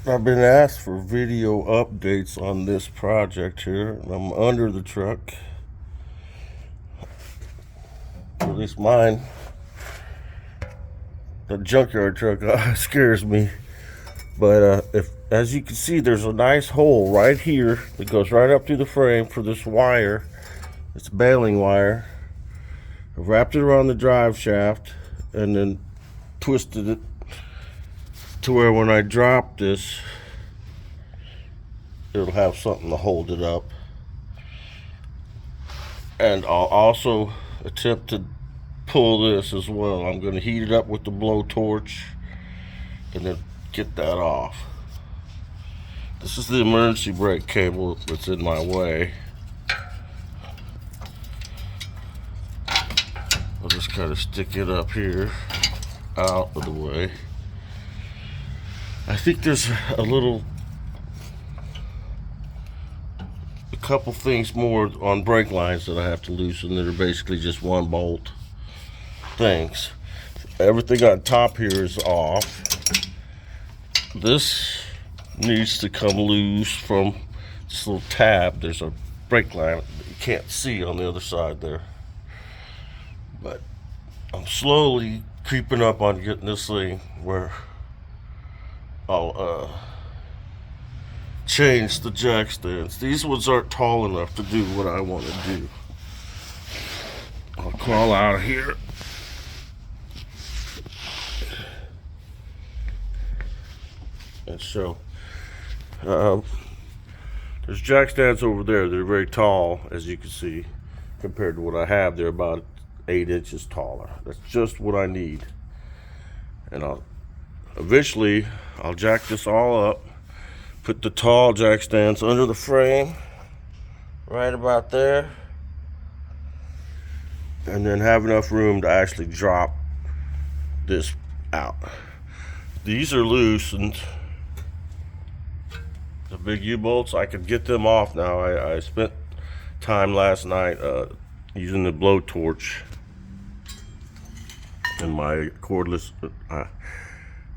I've been asked for video updates on this project here. I'm under the truck. At least mine. The junkyard truck scares me. But if, as you can see, there's a nice hole right here that goes right up through the frame for this wire. It's baling wire. I wrapped it around the drive shaft and then twisted it to where when I drop this, it'll have something to hold it up. And I'll also attempt to pull this as well. I'm going to heat it up with the blowtorch and then get that off. This is the emergency brake cable that's in my way. I'll just kind of stick it up here out of the way. I think there's a couple things more on brake lines that I have to loosen that are basically just one bolt things. Everything on top here is off. This needs to come loose from this little tab. There's a brake line that you can't see on the other side there. But I'm slowly creeping up on getting this thing where I'll change the jack stands. These ones aren't tall enough to do what I want to do. I'll crawl out of here. And so, there's jack stands over there. They're very tall, as you can see, compared to what I have. They're about 8 inches taller. That's just what I need. And eventually I'll jack this all up, put the tall jack stands under the frame, right about there, and then have enough room to actually drop this out. These are loose, and the big U-bolts, I could get them off now. I spent time last night using the blowtorch and my cordless,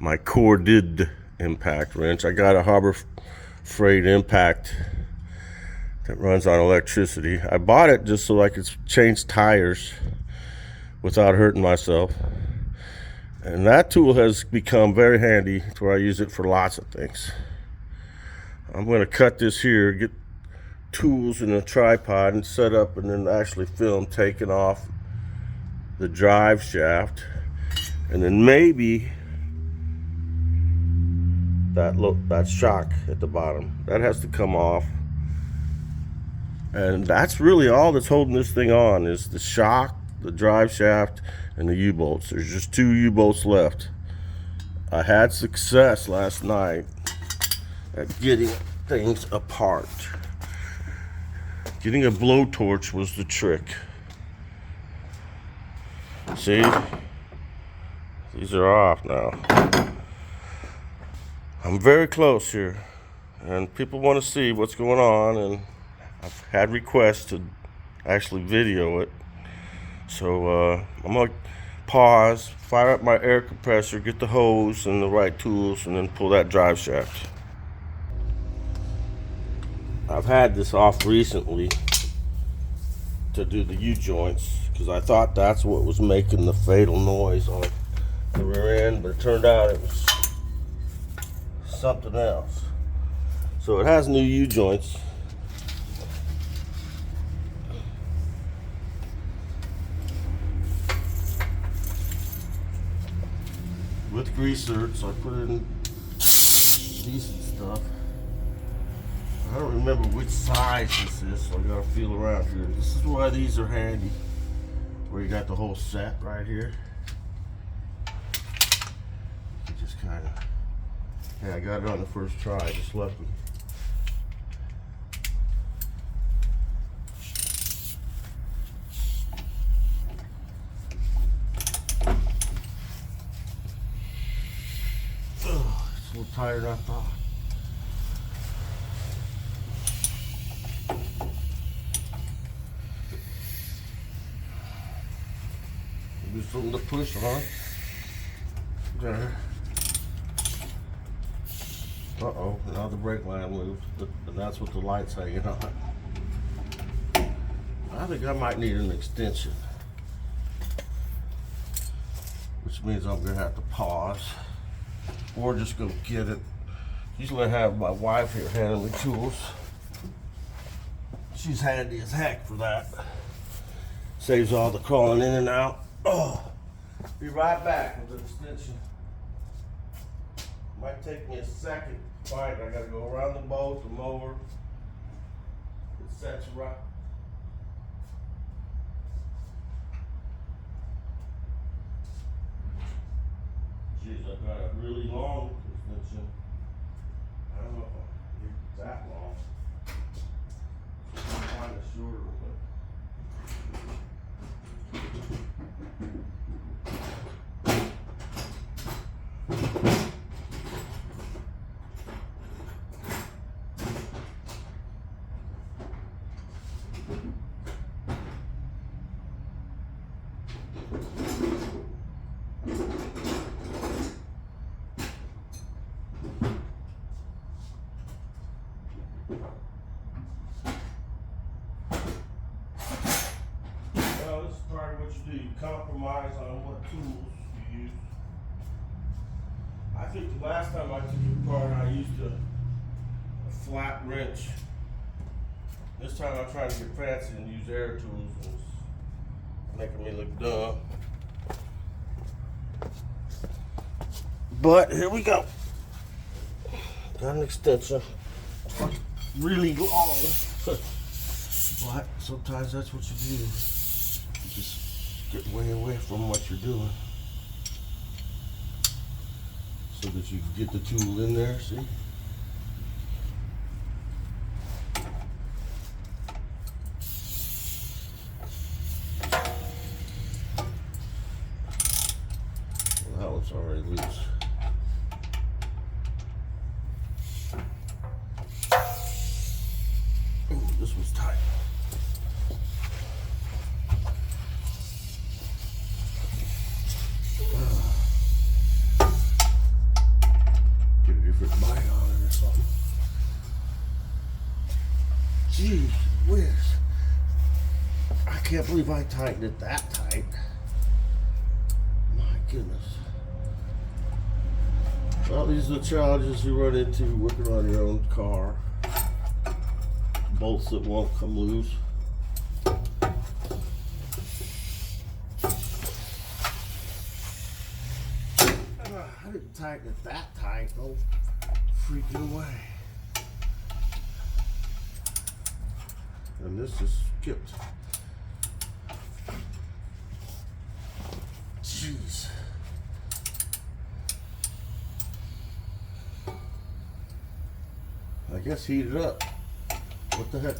my corded impact wrench. I got a Harbor Freight impact that runs on electricity. I bought it just so I could change tires without hurting myself. And that tool has become very handy to where I use it for lots of things. I'm going to cut this here, get tools in a tripod and set up, and then actually film taking off the drive shaft, and then maybe that shock at the bottom that has to come off. And that's really all that's holding this thing on, is the shock, the drive shaft, and the U-bolts. There's just 2 U-bolts left. I had success last night at getting things apart. Getting a blowtorch was the trick. See? These are off now. I'm very close here, and people want to see what's going on, and I've had requests to actually video it. So I'm going to pause, fire up my air compressor, get the hose and the right tools, and then pull that drive shaft. I've had this off recently to do the U-joints because I thought that's what was making the fatal noise on the rear end, but it turned out it was something else. So it has new U-joints. With grease zerks, I put in decent stuff. I don't remember which size this is, so I gotta feel around here. This is why these are handy, where you got the whole set right here. You just kind of, yeah, I got it on the first try, just lucky. Ugh, it's a little tighter than I thought. Do something to push on. There. Uh-oh, now the brake line moved, and that's what the light's hanging on. I think I might need an extension, which means I'm gonna have to pause or just go get it. Usually I have my wife here handling tools. She's handy as heck for that. Saves all the crawling in and out. Oh, be right back with the extension. Might take me a second to find it. I gotta go around the boat, the mower. It sets right. Jeez, I've got a really long extension. I don't know if I can get that long. I'll find a shorter one. Well, this is part of what you do. You compromise on what tools you use. I think the last time I took it apart, I used a flat wrench. This time I'm trying to get fancy and use air tools, and it's making me look dumb. But here we go. Got an extension. Really long. But sometimes that's what you do. You just get way away from what you're doing, so that you can get the tool in there, see? Well, that one's already loose. Ooh, this one's tight. Get a different bite on it or something. Gee whiz. I can't believe I tightened it that tight. My goodness. Well, these are the challenges you run into working on your own car. Bolts that won't come loose. I didn't tighten it that tight. Don't freak it away. And this just skipped. Jeez. I guess heat it up. What the heck?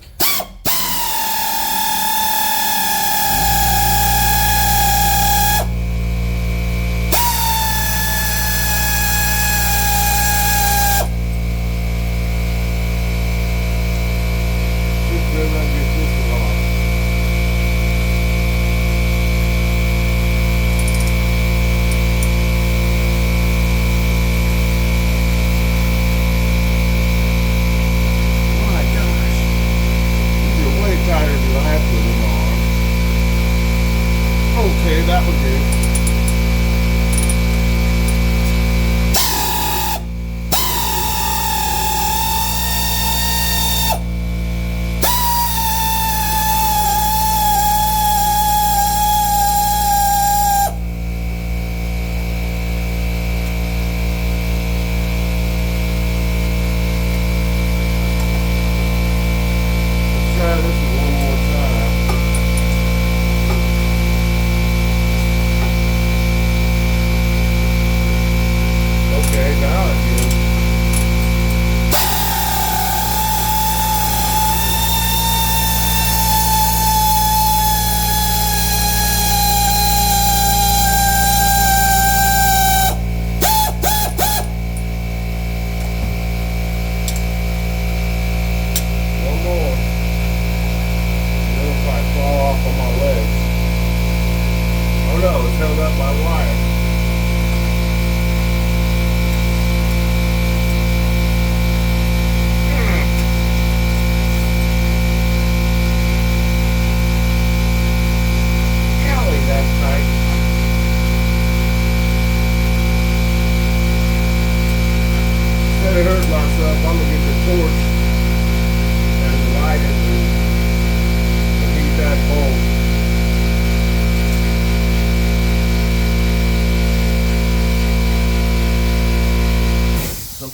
My gosh.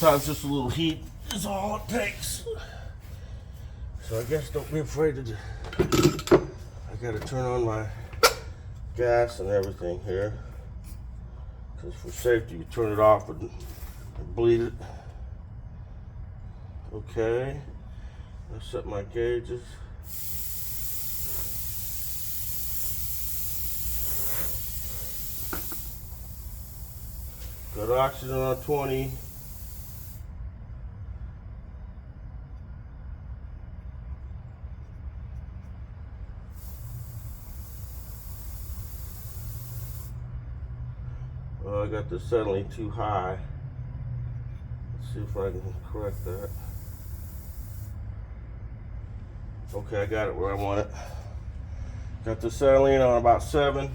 sometimes just a little heat is all it takes. So I guess don't be afraid to. I gotta turn on my gas and everything here, because for safety you turn it off and bleed it. Okay, I set my gauges. Got oxygen on 20. I got the settling too high. Let's see if I can correct that. Okay, I got it where I want it. Got the settling on about 7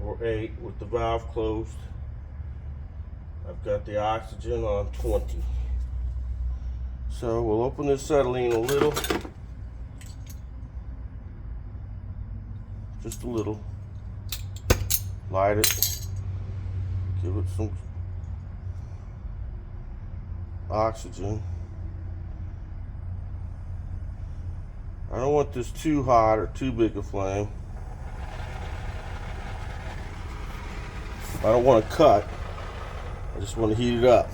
or 8 with the valve closed. I've got the oxygen on 20. So we'll open this settling a little. Just a little. Light it. Give it some oxygen. I don't want this too hot or too big a flame. I don't want to cut. I just want to heat it up.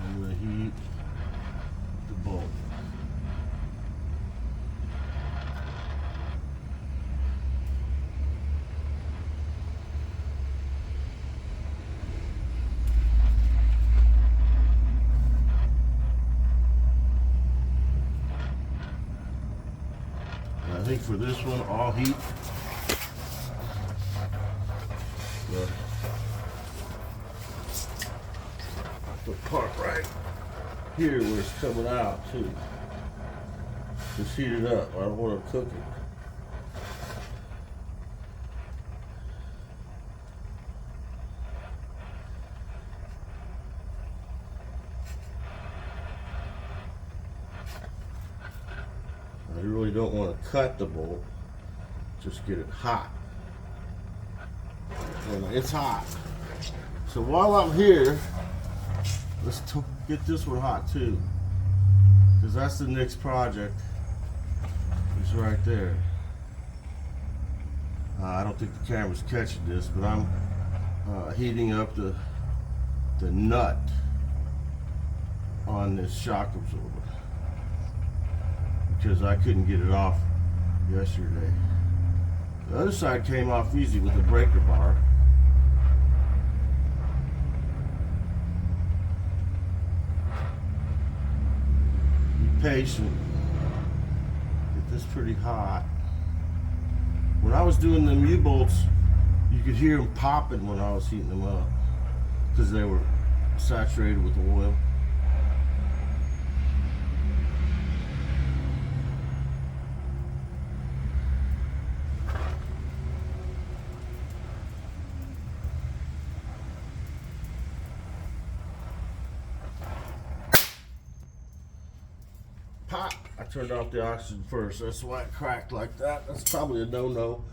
I'm going to heat the bolt. I think for this one, all heat. The part right here where it's coming out too. Just heat it up. I don't want to cook it. I really don't want to cut the bolt, just get it hot. And it's hot. So while I'm here, let's get this one hot too, because that's the next project. It's right there. I don't think the camera's catching this, but I'm heating up the nut on this shock absorber, because I couldn't get it off yesterday. The other side came off easy with the breaker bar. Be patient. Get this pretty hot. When I was doing them U-bolts, you could hear them popping when I was heating them up, because they were saturated with oil. Pop! I turned off the oxygen first. That's why it cracked like that. That's probably a no-no.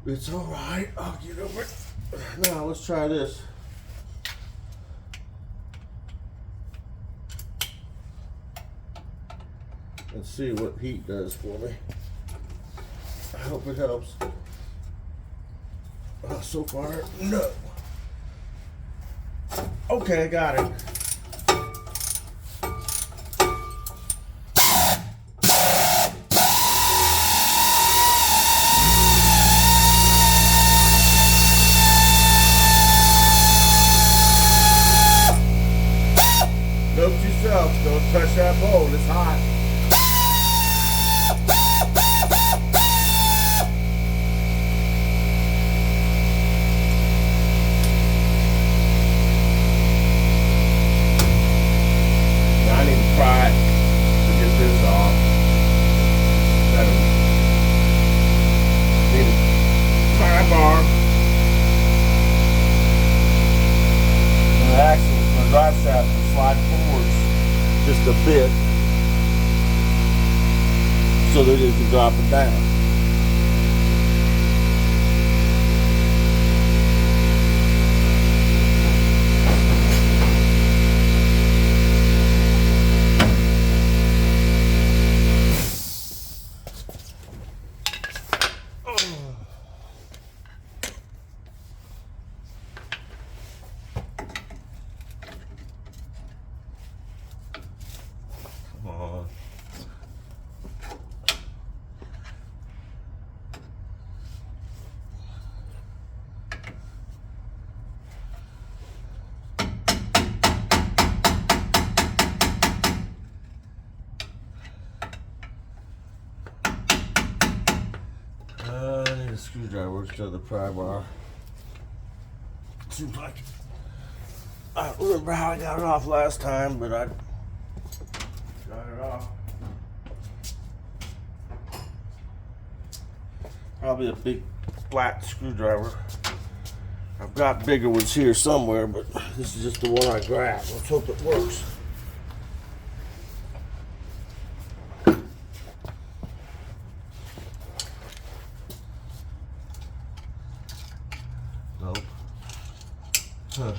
It's all right. I'll get over it. Now let's try this. And see what heat does for me. I hope it helps. So far, no. Okay, I got it. Note yourself, don't touch that bowl, it's hot. I need to try to get this off. Need a pry bar. Actually, my drive shaft will slide forwards just a bit so that it can drop it down. this screwdriver instead of the pry bar. Seems like I don't remember how I got it off last time, but I got it off. Probably a big flat screwdriver. I've got bigger ones here somewhere, but this is just the one I grabbed. Let's hope it works. Nope. Huh.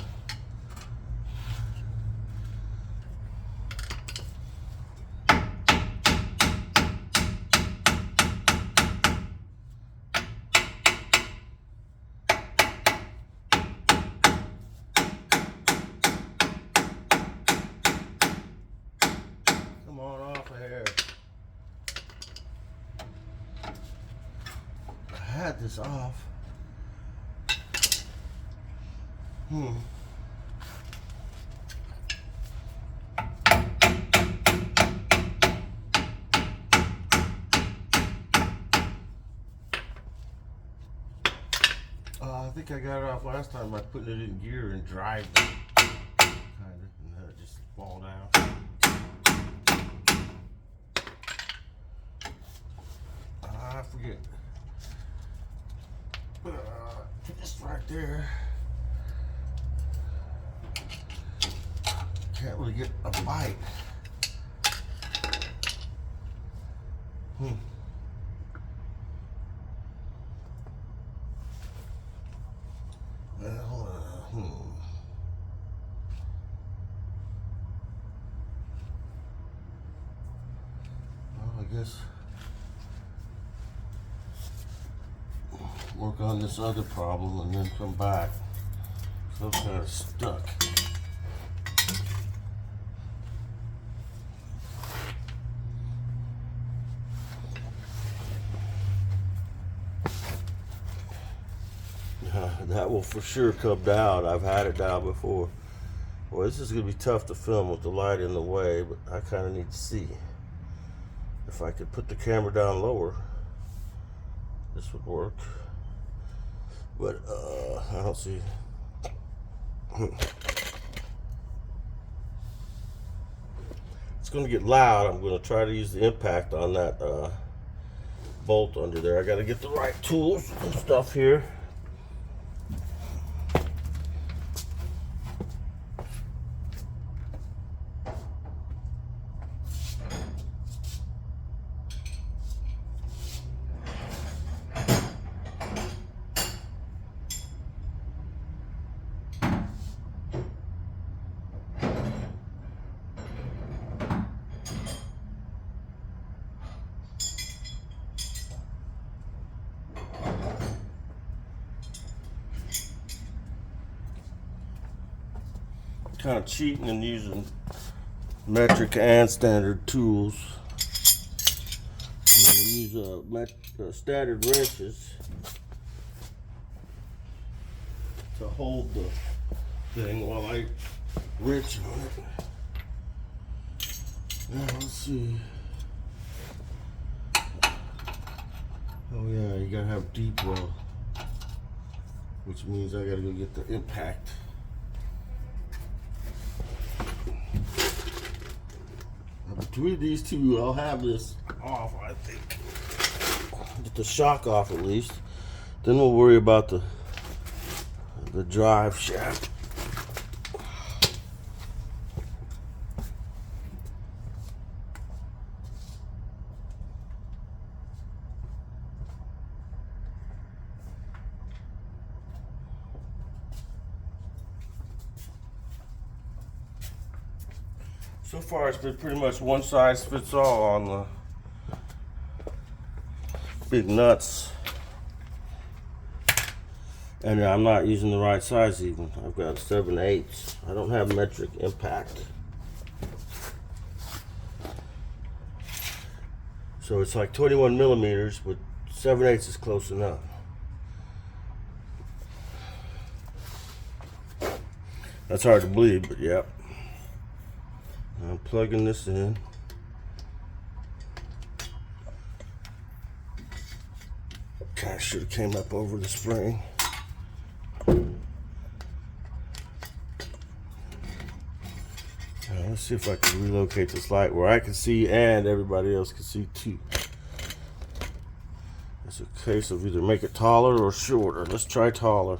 Come on off of here. I had this off. I think I got it off last time by putting it in gear and driving. Kind of, and then it just fall down. I forget. Just right there. Can't really get a bite. Well, I guess work on this other problem and then come back. So I'm kind of stuck. That will for sure come down. I've had it down before. Well, this is going to be tough to film with the light in the way, but I kind of need to see. If I could put the camera down lower, this would work. But I don't see. It's going to get loud. I'm going to try to use the impact on that bolt under there. I got to get the right tools and stuff here. Kind of cheating and using metric and standard tools. I'm going to use standard wrenches to hold the thing while I wrench on it. Now let's see. Oh yeah, you gotta have deep well, which means I gotta go get the impact. Between these two, I'll have this off, I think. Get the shock off at least. Then we'll worry about the drive shaft. So far, it's been pretty much one size fits all on the big nuts. And I'm not using the right size even. I've got 7/8. I don't have metric impact. So it's like 21 millimeters, but 7/8 is close enough. That's hard to believe, but yeah. I'm plugging this in. kind of should have came up over the spring. Now, let's see if I can relocate this light where I can see and everybody else can see too. It's a case of either make it taller or shorter. Let's try taller.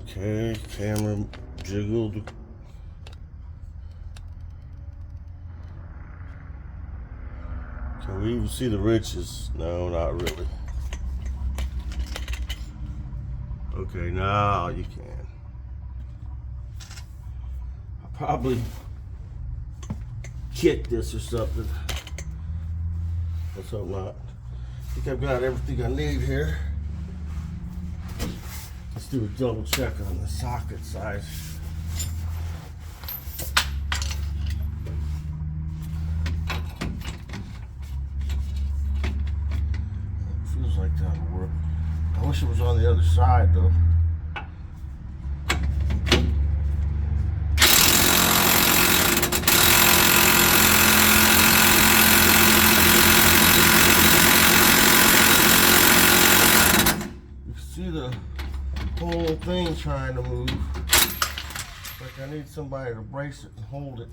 Okay, camera jiggled. Can we even see the wrenches? No, not really. Okay, now you can. I'll probably kick this or something. Let's hope not. I think I've got everything I need here. Let's do a double check on the socket size. Feels like that'll work. I wish it was on the other side though. You can see the whole thing trying to move. Like I need somebody to brace it and hold it.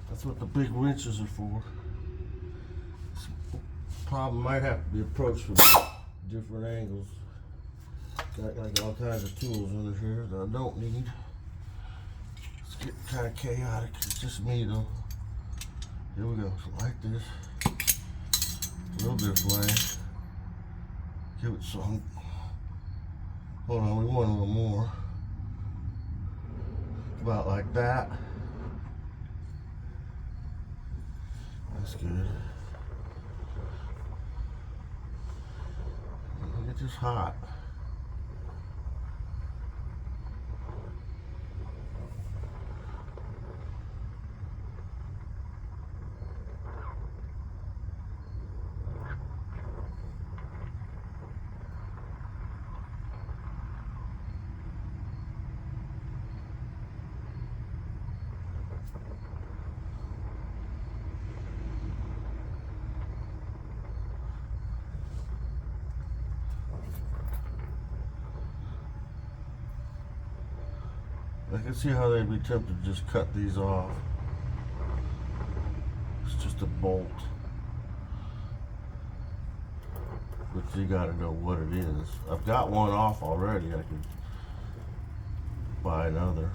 That's what the big wrenches are for. Problem might have to be approached from different angles. Got like all kinds of tools under here that I don't need. It's getting kind of chaotic. It's just me though. Here we go. So like this. A little bit of flame. Give it some. Hold on, we want a little more. About like that. That's good. It's just hot. I can see how they'd be tempted to just cut these off. It's just a bolt. But you gotta know what it is. I've got one off already. I could buy another.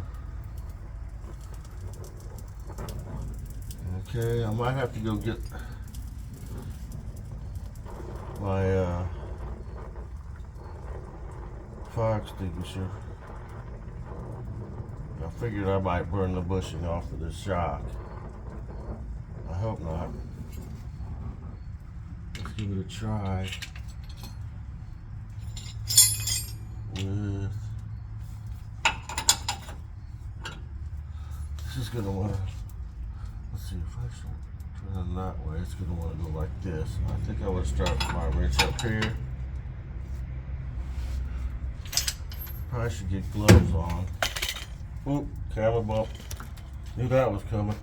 Okay, I might have to go get my fire extinguisher. I figured I might burn the bushing off of this shock. I hope not. Let's give it a try. With this is gonna wanna. Let's see if I start turning that way. It's gonna wanna go like this. I think I would start my wrench up here. Probably should get gloves on. Oop, camera bump. Knew that was coming.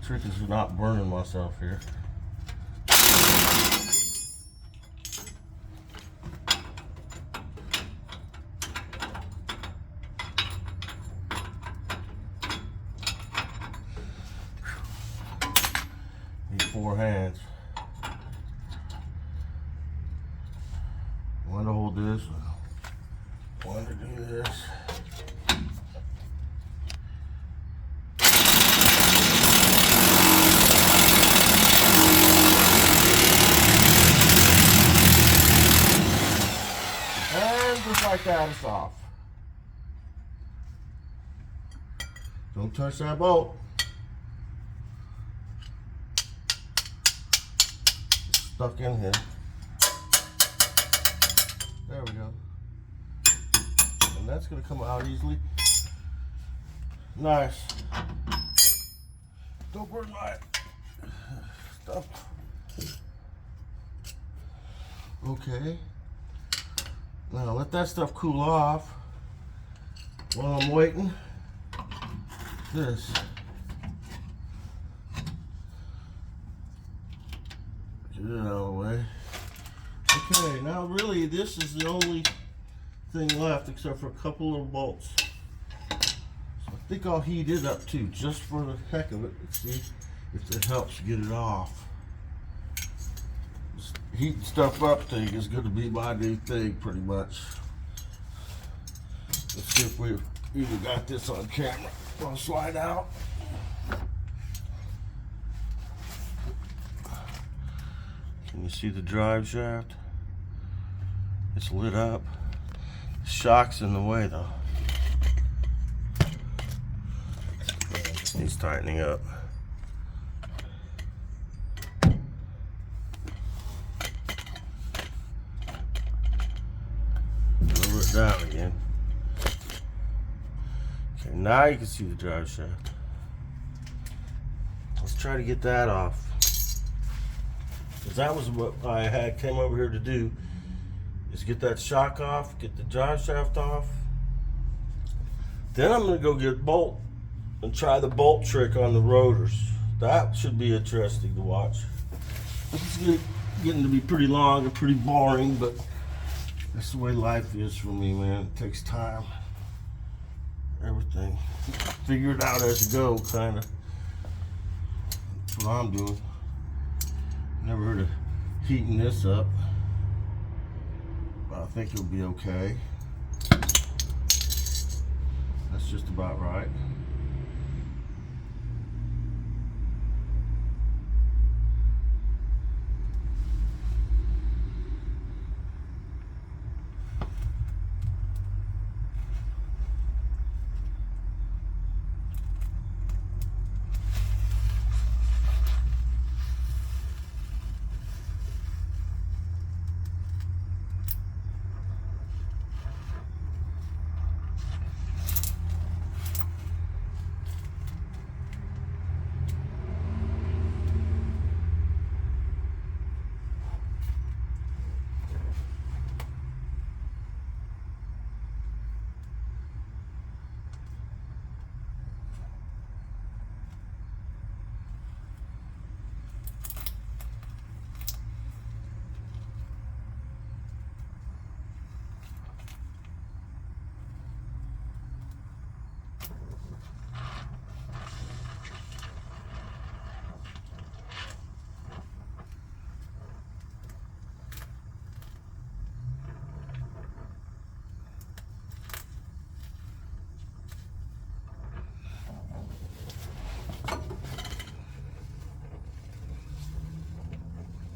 Trick is not burning myself here. Need 4 hands. One to hold this, one to do this. And just like that, it's off. Don't touch that bolt. It's stuck in here. There we go. And that's going to come out easily. Nice. Don't burn my stuff. Okay. Now let that stuff cool off. While I'm waiting, this. Get it out of the way. Okay, now really this is the only thing left except for a couple of bolts. So I think I'll heat it up too, just for the heck of it. Let's see if it helps get it off. This heating stuff up thing is going to be my new thing pretty much. Let's see if we've even got this on camera. I'll slide out. Can you see the drive shaft? It's lit up. The shock's in the way though. Just needs tightening up. Lower it down again. Okay, now you can see the drive shaft. Let's try to get that off. Because that was what I had came over here to do, is get that shock off, get the drive shaft off. Then I'm going to go get a bolt and try the bolt trick on the rotors. That should be interesting to watch. This is getting to be pretty long and pretty boring, but that's the way life is for me, man. It takes time. Everything. Figure it out as you go, kind of. That's what I'm doing. Never heard of heating this up, but I think it'll be okay. That's just about right.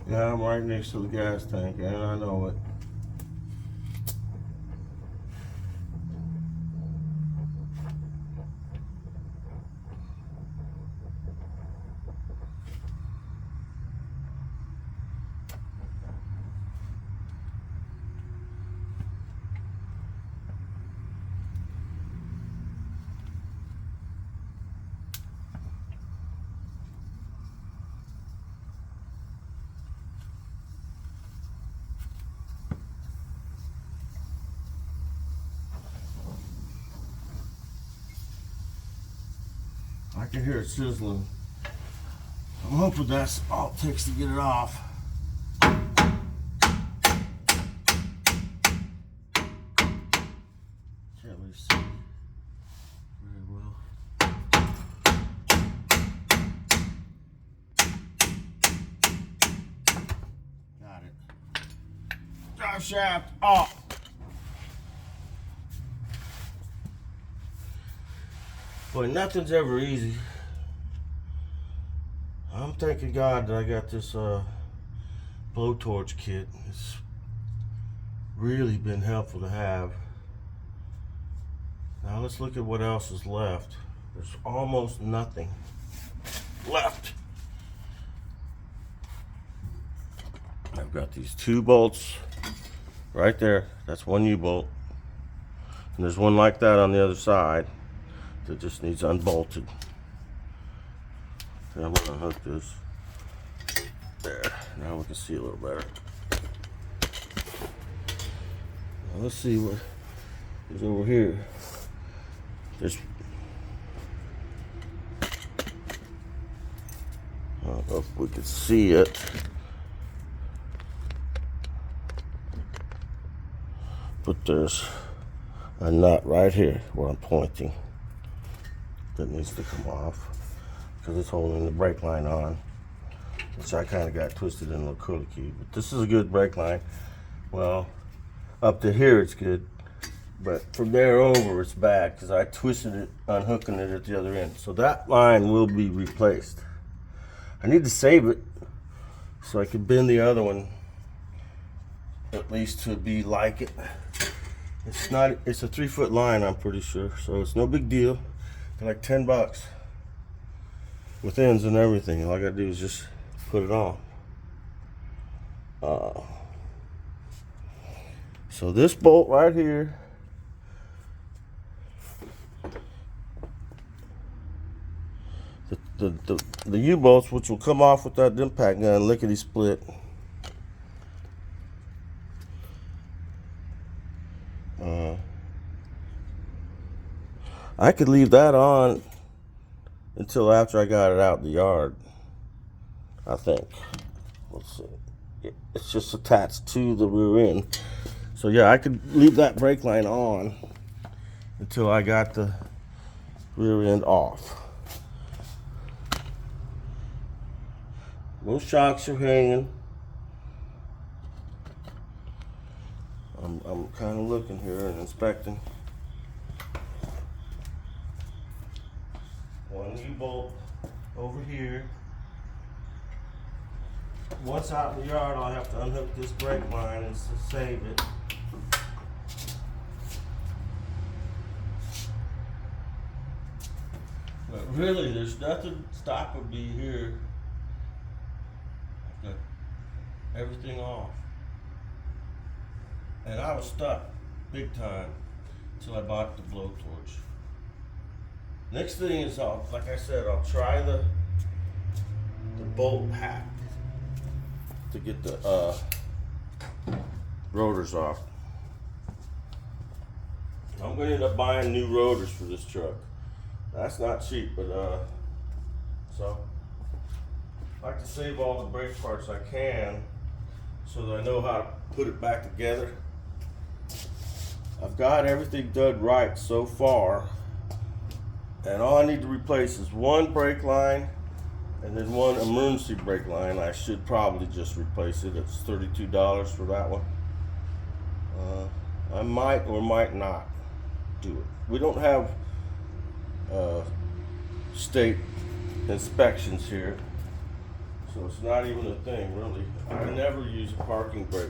Yeah, I'm right next to the gas tank, and I know it. I can hear it sizzling. I'm hoping that's all it takes to get it off. Can't really see very well. Got it. Drive shaft off. Boy, nothing's ever easy. I'm thanking God that I got this blowtorch kit. It's really been helpful to have. Now let's look at what else is left. There's almost nothing left. I've got these 2 bolts right there. That's one U-bolt. And there's one like that on the other side that just needs unbolted. And I'm gonna unhook this. There, now we can see a little better. Let's see what is over here. There's, I don't know if we can see it. But there's a nut right here where I'm pointing that needs to come off because it's holding the brake line on, which I kind of got twisted in a little curly key. But this is a good brake line. Well, up to here it's good, but from there over it's bad because I twisted it, unhooking it at the other end. So that line will be replaced. I need to save it so I can bend the other one at least to be like it. It's not, it's a 3-foot line, I'm pretty sure, so it's no big deal. They're like $10 with ends and everything. All I gotta do is just put it on. So this bolt right here, the U-bolts, which will come off with that impact gun, lickety split. I could leave that on until after I got it out in the yard, I think. Let's see. It's just attached to the rear end. So yeah, I could leave that brake line on until I got the rear end off. Both shocks are hanging. I'm kind of looking here and inspecting. One U-bolt over here. Once out in the yard, I'll have to unhook this brake line and save it. But really, there's nothing stopping me here. I've got everything off. And I was stuck big time until I bought the blowtorch. Next thing is, like I said, I'll try the bolt hack to get the rotors off. I'm going to end up buying new rotors for this truck. That's not cheap, but so I like to save all the brake parts I can so that I know how to put it back together. I've got everything done right so far, and all I need to replace is one brake line and then one emergency brake line. I should probably just replace it. It's $32 for that one. I might or might not do it. We don't have state inspections here, so it's not even a thing really. I never use a parking brake.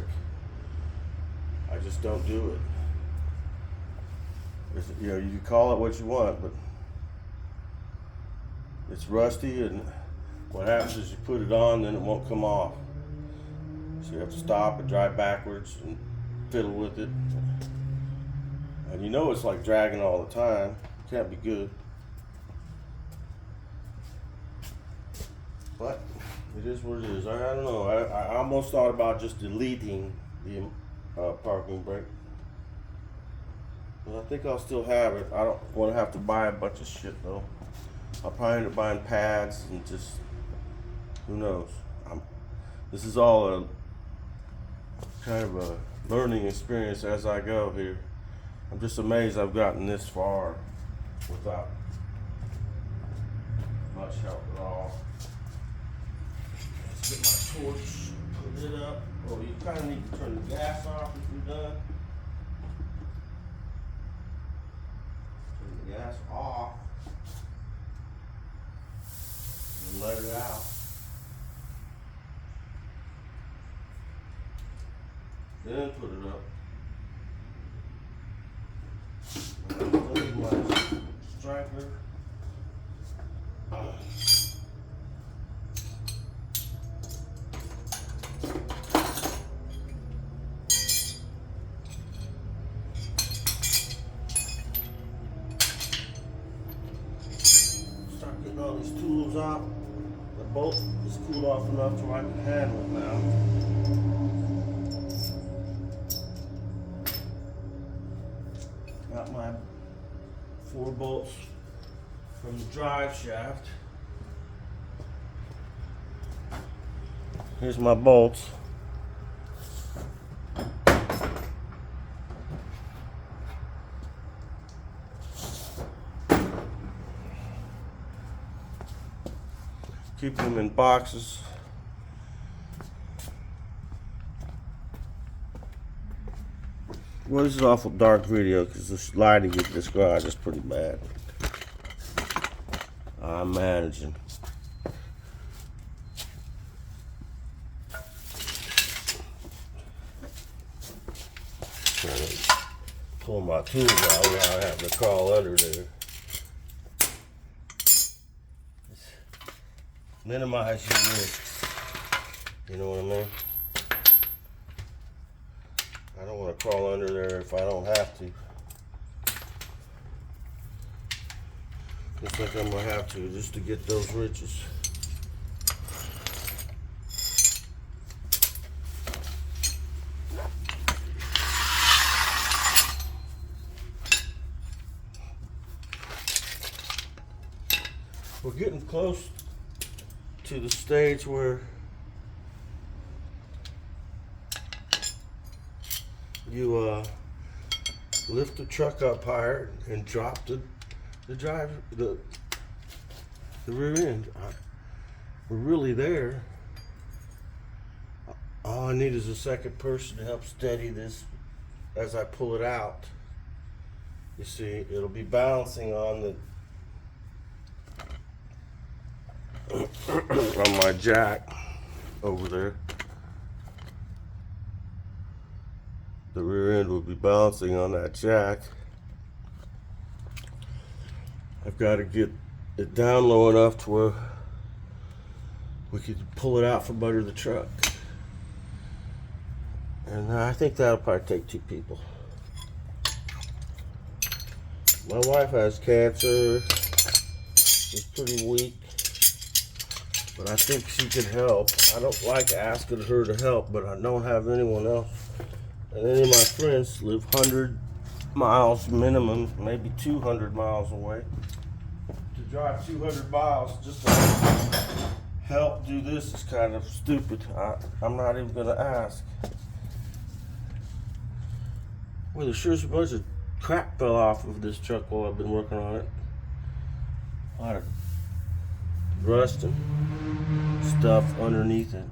I just don't do it. You know, you can call it what you want, but it's rusty, and what happens is you put it on, then it won't come off. So you have to stop and drive backwards and fiddle with it. And you know it's like dragging all the time. Can't be good. But it is what it is. I don't know. I almost thought about just deleting the parking brake. Well, I think I'll still have it. I don't want to have to buy a bunch of shit though. I'll probably end up buying pads and just, who knows. This is all a kind of a learning experience as I go here. I'm just amazed I've gotten this far without much help at all. Let's get my torch, put it up. Oh, you kind of need to turn the gas off if you're done. Turn the gas off and let it out. Then put it up. And my striker. Start getting all these tools out. The bolt is cooled off enough so I can handle it now. Got my 4 bolts from the drive shaft. Here's my bolts. Keep them in boxes. Well, this is an awful dark video because the lighting in this garage is pretty bad. I'm managing. Trying to pull my tools out without having to crawl under there. Minimize your risks. You know what I mean? I don't want to crawl under there if I don't have to. Looks like I'm going to have to just to get those riches. We're getting close to the stage where you lift the truck up higher and drop the rear end. We're really there. All I need is a second person to help steady this as I pull it out. You see, it'll be balancing on the on my jack over there. The rear end will be balancing on that jack. I've got to get it down low enough to where we could pull it out from under the truck. And I think that'll probably take 2 people. My wife has cancer. She's pretty weak. But I think she could help. I don't like asking her to help, but I don't have anyone else. And any of my friends live 100 miles minimum, maybe 200 miles away. To drive 200 miles just to help do this is kind of stupid. I'm not even going to ask. Well, there sure is a bunch of crap fell off of this truck while I've been working on it. A lot of rust and stuff underneath it.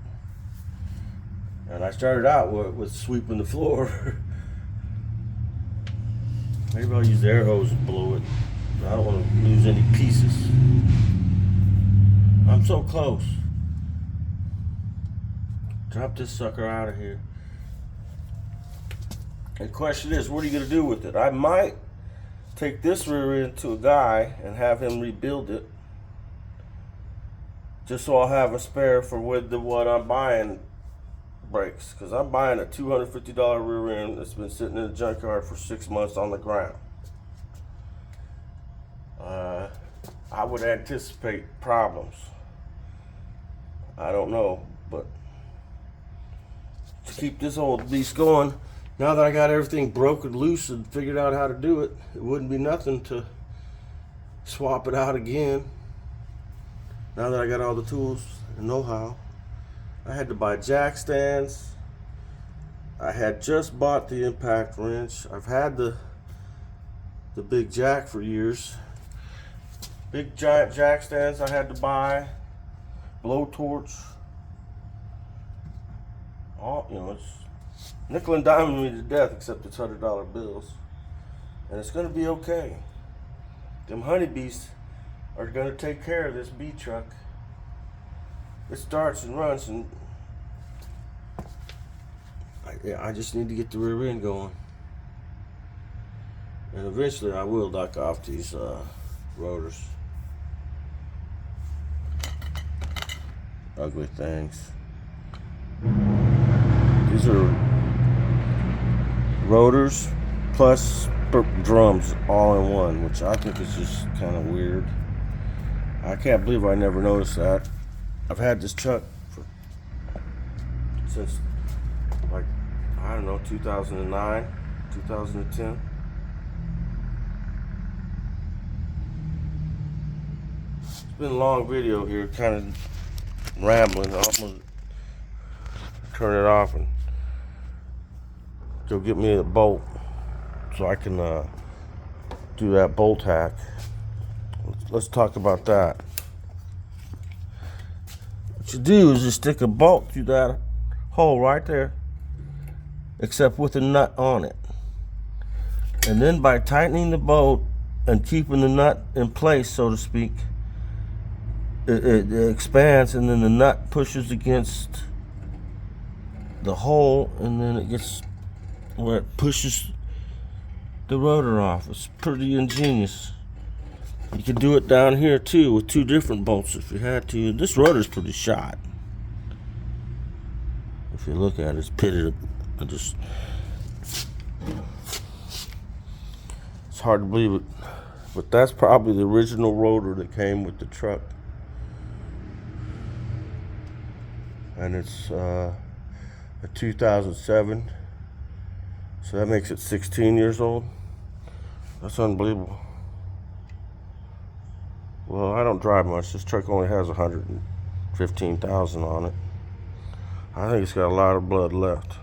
And I started out with sweeping the floor. Maybe I'll use the air hose and blow it. I don't want to lose any pieces. I'm so close. Drop this sucker out of here. And the question is, what are you going to do with it? I might take this rear end to a guy and have him rebuild it. Just so I'll have a spare for what I'm buying breaks. Because I'm buying a $250 rear end that's been sitting in a junkyard for 6 months on the ground. I would anticipate problems. I don't know, but to keep this old beast going, now that I got everything broken loose and figured out how to do it, it wouldn't be nothing to swap it out again. Now that I got all the tools and know-how. I had to buy jack stands. I had just bought the impact wrench. I've had the big jack for years. Big giant jack stands I had to buy. Blowtorch. All, you know, it's nickel and diming me to death, except it's $100 bills. And it's gonna be okay. Them honeybees are gonna take care of this bee truck. It starts and runs, and I just need to get the rear end going. And eventually I will knock off these rotors. Ugly things. These are rotors plus drums all in one, which I think is just kind of weird. I can't believe I never noticed that. I've had this truck since, like, I don't know, 2009, 2010. It's been a long video here, kind of rambling. I'm gonna turn it off and go get me a bolt so I can do that bolt hack. Let's talk about that. What you do is just stick a bolt through that hole right there, except with a nut on it. And then by tightening the bolt and keeping the nut in place, so to speak, it expands, and then the nut pushes against the hole, and then it gets where it pushes the rotor off. It's pretty ingenious. You could do it down here too with two different bolts if you had to. This rotor's pretty shot. If you look at it, it's pitted. It's hard to believe it, but that's probably the original rotor that came with the truck. And it's a 2007, so that makes it 16 years old. That's unbelievable. Well, I don't drive much. This truck only has 115,000 on it. I think it's got a lot of blood left.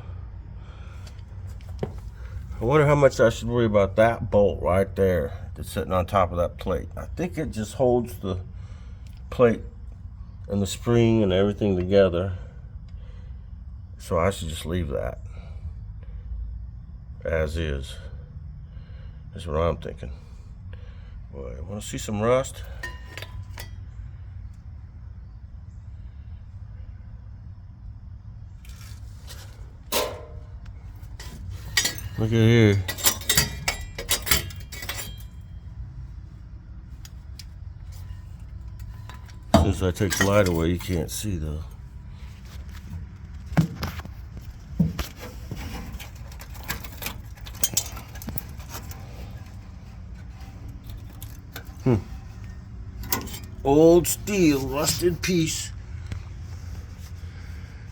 I wonder how much I should worry about that bolt right there that's sitting on top of that plate. I think it just holds the plate and the spring and everything together. So I should just leave that as is. That's what I'm thinking. Boy, want to see some rust? Look at here. As soon as I take the light away, you can't see though. Old steel, rusted piece.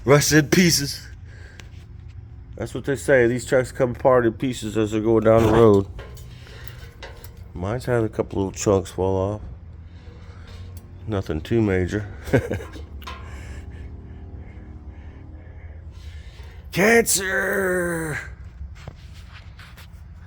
Rusted pieces. That's what they say. These trucks come apart in pieces as they're going down the road. Mine's had a couple little chunks fall off. Nothing too major. Cancer!